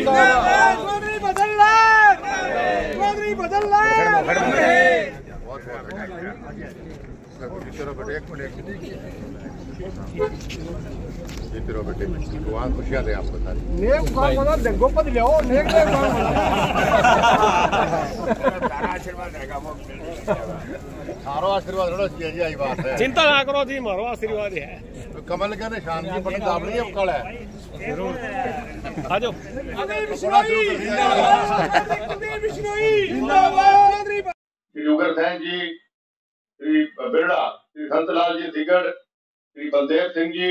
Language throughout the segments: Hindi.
चौधरी बदल बेटे भगवान खुशियां दे आपको सारी। डेंगू पद लियाओ सारो आशीर्वाद रहो जी आई बात है। चिंता ना करो जी, मारो आशीर्वाद है। कमल का निशान जी बड़ी दाबड़ी अवकल है। आ जाओ। श्री युगर सैन जी, श्री बिरड़ा, श्री संतलाल जी दिगड़, श्री बलदेव सिंह जी,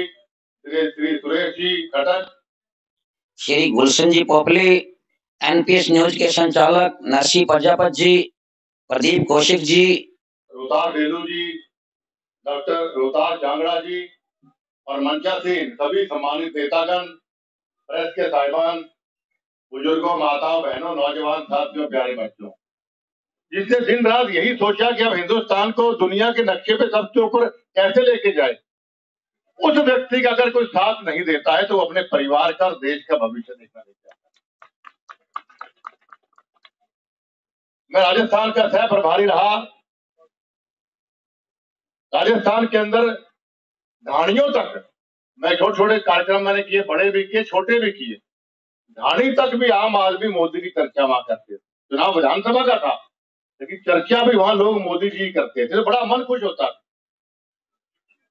श्री सुरेश जी खटक, श्री गुलशन जी पोपली, एनपीएस न्यूज के संचालक नरसी प्रजापत जी, प्रदीप कौशिक जी, रोहतास डेलू जी, डॉक्टर रोहतास जांगड़ा जी और मंचासीन सभी सम्मानित नेतागण, प्रेस के साहिबान, बुजुर्गों, माताओं, बहनों, नौजवान साथियों, प्यारे बच्चों, जिसने दिन रात यही सोचा कि हम हिंदुस्तान को दुनिया के नक्शे पे सबसे ऊपर कैसे लेके जाए, उस व्यक्ति का अगर कोई साथ नहीं देता है तो वो अपने परिवार का और देश का भविष्य देखना नहीं चाहता। मैं राजस्थान का सह प्रभारी रहा। राजस्थान के अंदर ढाणियों तक मैं छोटे छोटे कार्यक्रम मैंने किए, बड़े भी किए, छोटे भी किए। ढाणी तक भी आम आदमी मोदी की चर्चा वहां करते थे। चुनाव विधानसभा का था लेकिन चर्चा भी वहां लोग मोदी जी करते थे, तो बड़ा मन खुश होता था।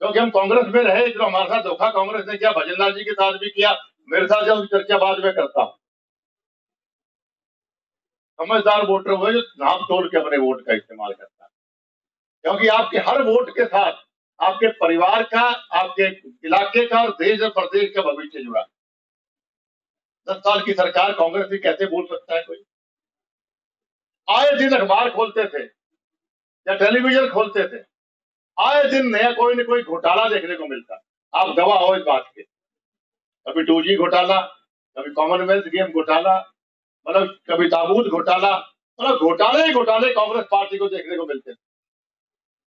क्योंकि हम कांग्रेस में रहे, जो हमारे साथ धोखा कांग्रेस ने किया, भजनलाल जी के साथ भी किया, मेरे साथ जब चर्चा बाद में करता हूं। समझदार वोटर हुए जो नाप तोड़ के अपने वोट का इस्तेमाल करता है, क्योंकि आपके हर वोट के साथ आपके परिवार का, आपके इलाके का और देश और प्रदेश का भविष्य जुड़ा। 10 साल की सरकार कांग्रेस की कैसे बोल सकता है कोई? आए दिन अखबार खोलते थे या टेलीविजन खोलते थे, आए दिन नया कोई न कोई घोटाला देखने को मिलता। आप गवाह हो इस बात के। कभी 2G घोटाला, कभी कॉमनवेल्थ गेम घोटाला, मतलब कभी ताबूत घोटाला, मतलब घोटाले ही घोटाले कांग्रेस पार्टी को देखने को मिलते।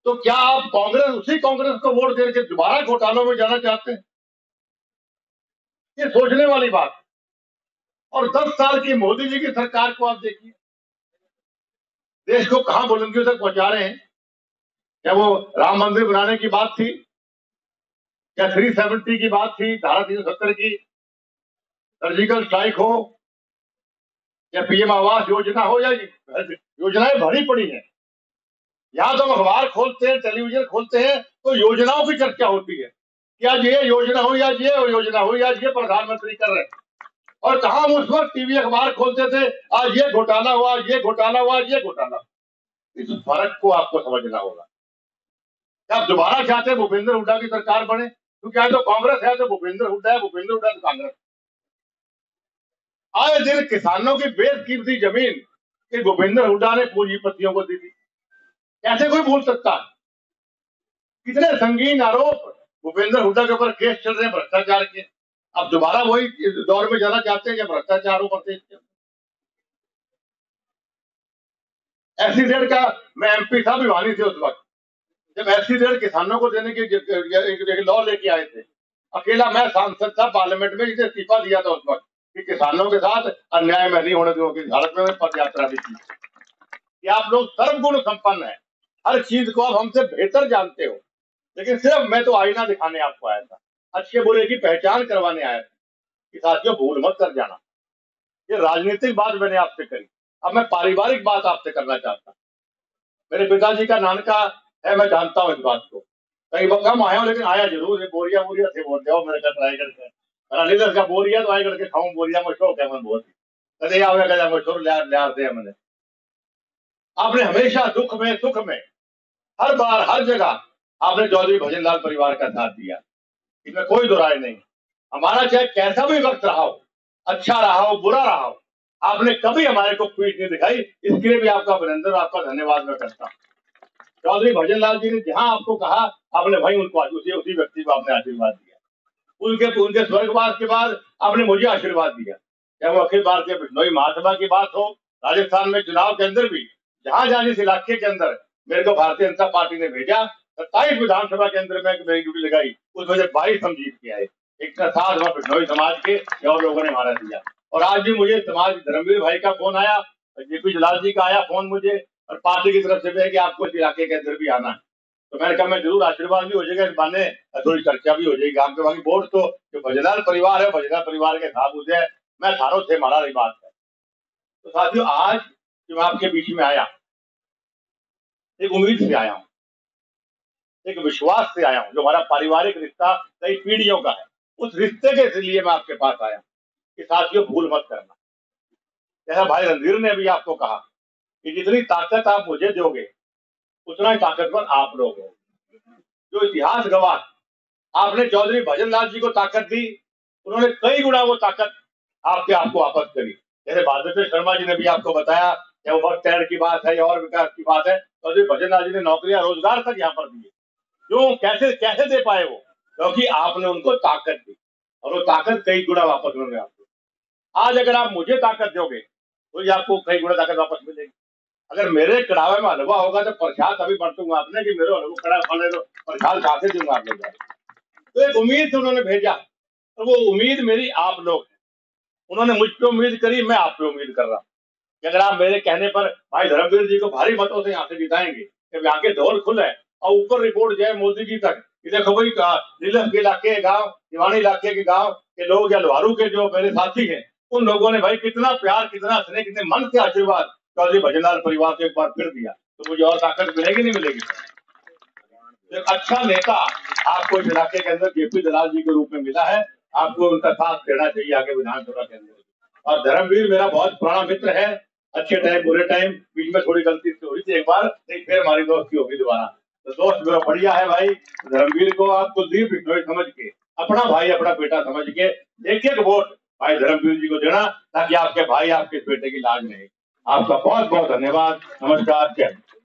तो क्या आप कांग्रेस, उसी कांग्रेस को वोट देकर दोबारा घोटालों में जाना चाहते हैं? ये सोचने वाली बात। और 10 साल की मोदी जी की सरकार को आप देखिए, देश को कहां बुलंदियों तक पहुंचा रहे हैं। क्या वो राम मंदिर बनाने की बात थी, क्या 370 की बात थी, धारा 370 की, सर्जिकल स्ट्राइक हो, या पीएम आवास योजना हो, या योजनाएं भरी पड़ी हैं। यहां तो हम अखबार खोलते हैं, टेलीविजन खोलते हैं तो योजनाओं की चर्चा होती है कि आज ये योजना हो, या ये योजना हो, या ये प्रधानमंत्री कर रहे हैं। और कहा हम उस वक्त टीवी अखबार खोलते थे, आज ये घोटाला हुआ, आज ये घोटाला हुआ, आज ये घोटाला। इस फर्क को आपको समझना होगा। क्या आप दोबारा चाहते हैं भूपेंद्र हुड्डा की सरकार बने? क्योंकि आज तो कांग्रेस है तो भूपेंद्र हुड्डा है, भूपेंद्र हुड्डा तो कांग्रेस। आए दिन किसानों की बेशकीमती जमीन कि भूपेंद्र हुड्डा ने पूंजीपतियों को दी थी। कैसे कोई भूल सकता है? कितने संगीन आरोप भूपेंद्र हुड्डा के ऊपर केस चल रहे हैं भ्रष्टाचार के। अब दोबारा वही दौर में जाना चाहते हैं कि भ्रष्टाचारों पर एसईजेड का मैं एमपी था, भिवानी से उस वक्त, जब एसईजेड किसानों को देने की लॉ लेके आए थे। अकेला मैं सांसद था पार्लियामेंट में, जिसे इस्तीफा दिया था उस वक्त कि किसानों के साथ अन्याय में नहीं होने दूंगी। भारत में पद यात्रा भी की कि आप लोग सर्वगुण संपन्न है, हर चीज को आप हमसे बेहतर जानते हो, लेकिन सिर्फ मैं तो आईना दिखाने आपको आया था, अच्छे बुरे की पहचान करवाने आया था कि साथियों भूल मत कर जाना। ये राजनीतिक बात मैंने आपसे करी, अब मैं पारिवारिक बात आपसे करना चाहता हूँ। मेरे पिताजी का नानका है, मैं जानता हूँ इस बात को। कई बार कम आया हूँ लेकिन आया जरूर है। बोरिया बोरिया थे बोल जाओ मेरे घर ट्राई करके लीडर का बोरिया तो आए करके खाऊं बोरिया में शौक है। मैं बहुत कदे आवे कदा मशहूर लिया दे मैंने। आपने हमेशा दुख में सुख में हर बार हर जगह आपने चौधरी भजनलाल परिवार का साथ दिया, इसमें कोई दो राय नहीं। हमारा चाहे कैसा भी वक्त रहा हो, अच्छा रहा हो, बुरा रहा हो, आपने कभी हमारे को पीठ नहीं दिखाई। इसके लिए भी आपका अभिनंदन, आपका धन्यवाद मैं करता हूँ। चौधरी भजनलाल जी ने जहां आपको कहा आपने वहीं उनको उसी व्यक्ति को आपने आशीर्वाद दिया। उनके स्वर्गवास के बाद आपने मुझे आशीर्वाद दिया। चाहे वो अखिल भारतीय बिश्नोई महासभा की बात हो, राजस्थान में चुनाव के अंदर भी जहां जहां जिस इलाके के अंदर मेरे को भारतीय जनता पार्टी ने भेजा, 27 विधानसभा के अंदर में मेरी ड्यूटी लगाई, उसमें से 22 हम जीत के आए। 1 का साथ बिश्नोई समाज के और लोगों ने हमारा दिया। और आज भी मुझे समाज धर्मवीर भाई का फोन आया, जेपी जलाल जी का आया फोन मुझे, और पार्टी की तरफ से भी है कि आपको इस इलाके के अंदर भी आना है। तो मैंने कहा मैं जरूर, आशीर्वाद भी हो जाएगा, इस बहाने थोड़ी चर्चा भी हो जाएगी गांव के। बाकी वोट तो जो भजनलाल परिवार है, भजनलाल परिवार के साथ मुझे मैं थारों से हमारा रही बात है। तो साथियों, आज जो मैं आपके बीच में आया, एक उम्मीद से आया हूँ, एक विश्वास से आया हूँ, जो हमारा पारिवारिक रिश्ता कई पीढ़ियों का है, उस रिश्ते के लिए मैं आपके पास आया कि साथियों भूल मत करना। जैसा भाई रणधीर ने भी आपको कहा कि जितनी ताकत आप मुझे दोगे उतना ही ताकतवर आप लोग हो। जो इतिहास गवाह, आपने चौधरी भजनलाल जी को ताकत दी, उन्होंने कई गुना वो ताकत आपको वापस करी। जैसे बहादुर शर्मा जी ने भी आपको बताया, या वो बस स्टैंड की बात है या और विकास की बात है, चौधरी भजनलाल जी ने नौकरियां रोजगार तक यहाँ पर दिए। क्यों, कैसे दे पाए वो? क्योंकि आपने उनको ताकत दी, और वो ताकत कई गुना वापस उन्होंने आपको। आज अगर आप मुझे ताकत दोगे तो ये आपको कई गुना ताकत वापस मिलेगी। अगर मेरे कड़ावे में हलवा होगा तो प्रसाद अभी बरतूंगा आपने कि मेरे हलवा कड़ा खाने तो प्रसाद खाते दूंगा आप लोग। तो एक उम्मीद से उन्होंने भेजा, और वो उम्मीद मेरी आप लोग हैं। उन्होंने मुझ पे उम्मीद करी, मैं आप पे उम्मीद कर रहा हूँ कि अगर आप मेरे कहने पर भाई धर्मवीर जी को भारी मतों से यहाँ से जिताएंगे, जब यहाँ के ढोल खुले और ऊपर रिपोर्ट जाए मोदी जी तक कि देखो भाई नीलम के इलाके गाँव, दीवानी इलाके के गाँव के लोग या लोहारू के जो मेरे साथी हैं, उन लोगों ने भाई कितना प्यार, कितना स्नेह, कितने मन से आशीर्वाद चौधरी भजनलाल परिवार को एक बार फिर दिया, तो मुझे और ताकत मिलेगी नहीं मिलेगी? एक अच्छा नेता आपको इस इलाके के अंदर जेपी दलाल जी के रूप में मिला है, आपको उनका साथ देना चाहिए आगे विधानसभा के अंदर। और धर्मवीर मेरा बहुत पुराना मित्र है, अच्छे टाइम बुरे टाइम, बीच में थोड़ी गलती से हुई थी एक बार, लेकिन फिर हमारी दोस्ती होगी दोबारा। तो दोस्त मेरा बढ़िया है भाई। धर्मवीर को आप कुलदीप बिश्नोई समझ के, अपना भाई अपना बेटा समझ के एक एक वोट भाई धर्मवीर जी को देना, ताकि आपके भाई आपके बेटे की लाज नहीं। आपका बहुत बहुत धन्यवाद। नमस्कार। जय हिंद।